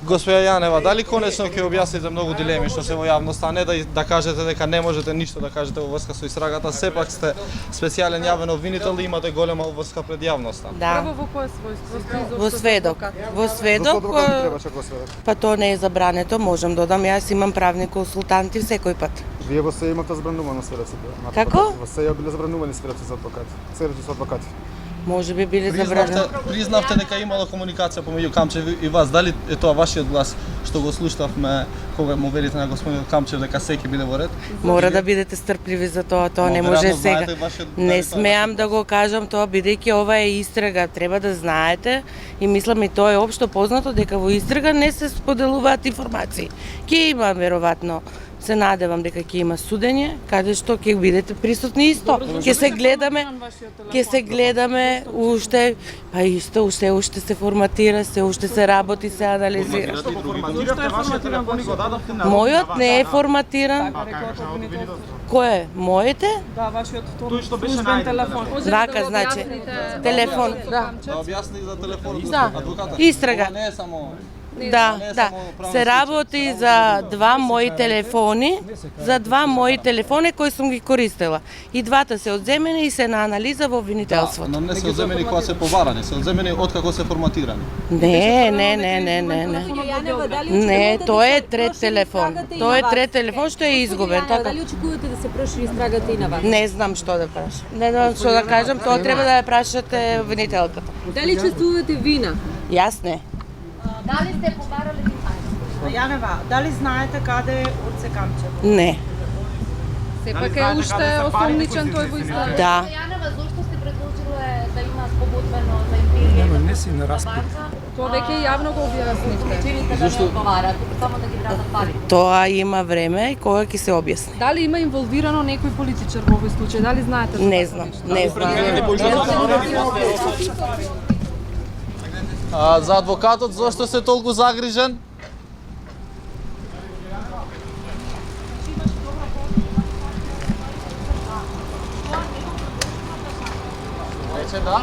Господја Јанева, дали конечно ќе објасните многу дилеми што се во јавноста, а не да кажете дека не можете ништо да кажете во врска со истрагата, сепак сте специјален јавен обвинител и имате голема обврска пред јавноста. Да. Прво во кое својство? Во сведок. Во сведок, па тоа не е забрането, можам да додам, јас имам правни консултанти секој пат. Вие во се имате забранувано сведоците? Како? Во се ја биле забранувани сведоци за адвокати. Сведоци со адвокати. Може би биле забранени. Признавте дека имало комуникација помеѓу Камчев и вас. Дали е тоа вашиот глас што го слушнавме кога му велите на господинот Камчев дека секи биле во ред? Мора да бидете стрпливи за тоа, тоа не може сега. Не смеам да го кажам тоа, бидејќи ова е истрага, треба да знаете и мислам и тоа е општо познато дека во истрага не се споделуваат информации. Ќе има веројатно, се надевам дека ќе има судење, каде што ќе бидете присутни исто. Ќе се гледаме уште, па исто уште се форматира, уште се работи, се анализира. Мојот не е форматиран. Кој е? Моите? Да, вашиот службен телефон. Вака, значи, телефон. Да објасни за телефонот Да, адвоката. истрага. Ова не е само Да, се работи за два мои телефони, кои сум ги користела. И двата се одземени и се на анализа во обвинителството. Но не се одземени кога се поварани, се одземени откако се форматирани. Не. Не, тоа е трет телефон. Тоа е трет телефон што е изгубен, така. Дали очекувате да се прошири истрагата и на вас? Не знам што да прашам. Не знам што да кажам, тоа треба да ја прашате обвинителката. Дали чувствувате вина? Јас не. Дали сте поварали Јанева, дали знаете каде е Орце Камчев? Не. Сепак е уште осомничен тој во истрага. Да. Јанева, зошто сте предложиле да има спогодбено за империја? Не си на распит. Тоа веќе јавно го објаснивте. Причините да не одговарат, само да ги вратат пари. Тоа има време и кога ќе се објасни. Дали има инволвирано некој политичар во овој случај? Дали знаете? Не знам. За адвокатот зошто се толку загрижен? Рече да.